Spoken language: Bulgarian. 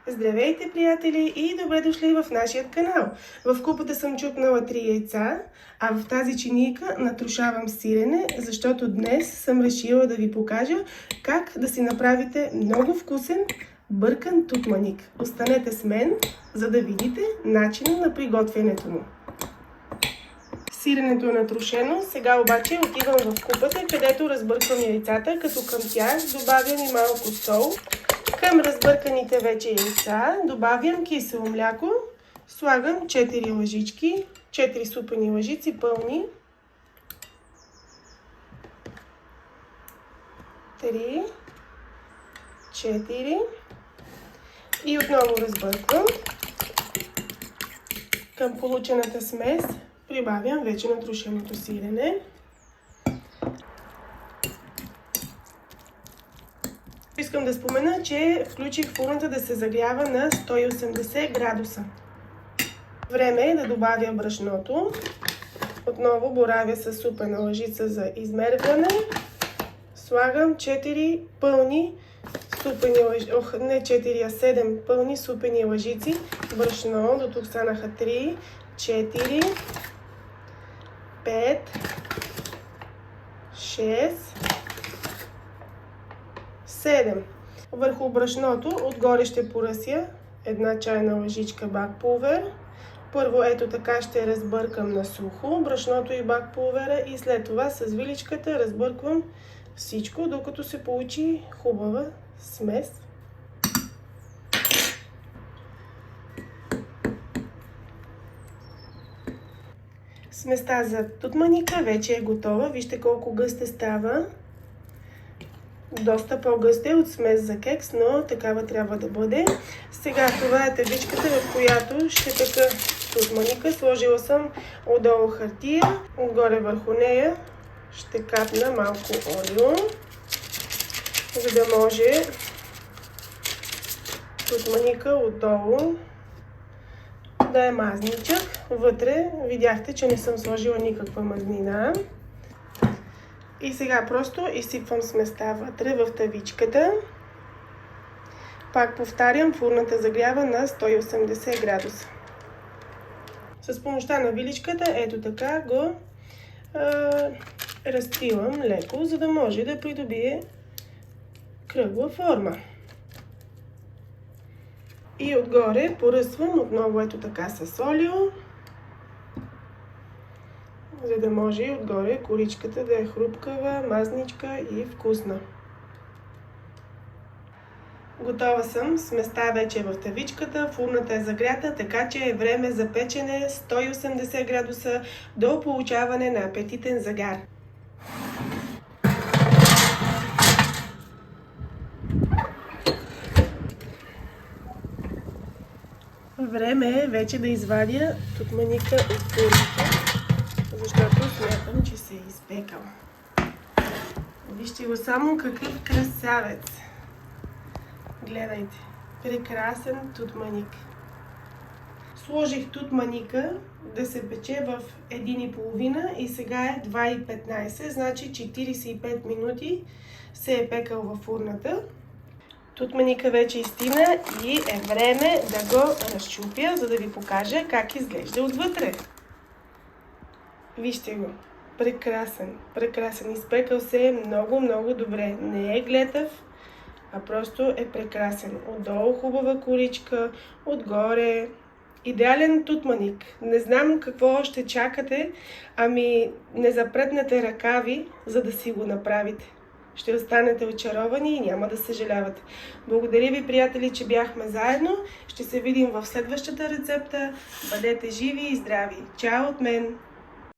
Здравейте, приятели, и добре дошли в нашия канал. В купата съм чупнала 3 яйца, а в тази чинийка натрушавам сирене, защото днес съм решила да ви покажа как да си направите много вкусен бъркан тутманик. Останете с мен, за да видите начина на приготвянето му. Сиренето е натрушено, сега обаче отивам в купата, където разбърквам яйцата, като към тях добавям и малко сол. Към разбърканите вече яйца добавям кисело мляко, слагам 4 лъжички, 4 супени лъжици пълни, 3, 4 и отново разбърквам. Към получената смес прибавям вече натрушеното сирене. Искам да спомена, че включих фурната да се загрява на 180 градуса. Време е да добавя брашното. Отново боравя с супена лъжица за измерване. Слагам 4 пълни супени лъжици, не 4, а 7 пълни супени лъжици брашно. До тук станаха 3, 4, 5, 6, 7. Върху брашното отгоре ще поръся 1 чайна лъжичка бакпулвер. Първо ето така ще разбъркам на сухо брашното и бакпулвера и след това с виличката разбърквам всичко, докато се получи хубава смес. Сместа за тутманика вече е готова. Вижте колко гъста става. Доста по-гъста е от смес за кекс, но такава трябва да бъде. Сега това е тавичката, в която ще пека тутманика. Сложила съм отдолу хартия, отгоре върху нея ще капна малко олио, за да може тутманика отдолу да е мазничък. Вътре видяхте, че не съм сложила никаква мазнина. И сега просто изсипвам сместа вътре в тавичката. Пак повтарям, фурната загрява на 180 градуса. С помощта на виличката ето така го разпилам леко, за да може да придобие кръгла форма. И отгоре поръсвам отново ето така с олио, за да може и отгоре коричката да е хрупкава, мазничка и вкусна. Готова съм, сместа вече е в тавичката, фурната е загрята, така че е време за печене 180 градуса до получаване на апетитен загар. Време е вече да извадя тутманика от фурната, защото смятам, че се е изпекал. Вижте го само, какъв красавец! Гледайте, прекрасен тутманик. Сложих тутманика да се пече в 1,5 и сега е 2,15, значи 45 минути се е пекал във фурната. Тутманика вече изстина и е време да го разчупя, за да ви покажа как изглежда отвътре. Вижте го. Прекрасен, прекрасен. Изпекал се много добре. Не е глетав, а просто е прекрасен. Отдолу хубава коричка, отгоре идеален тутманик. Не знам какво още чакате, ами не запретнете ръкави, за да си го направите. Ще останете очаровани и няма да съжалявате. Благодаря ви, приятели, че бяхме заедно. Ще се видим в следващата рецепта. Бъдете живи и здрави. Чао от мен!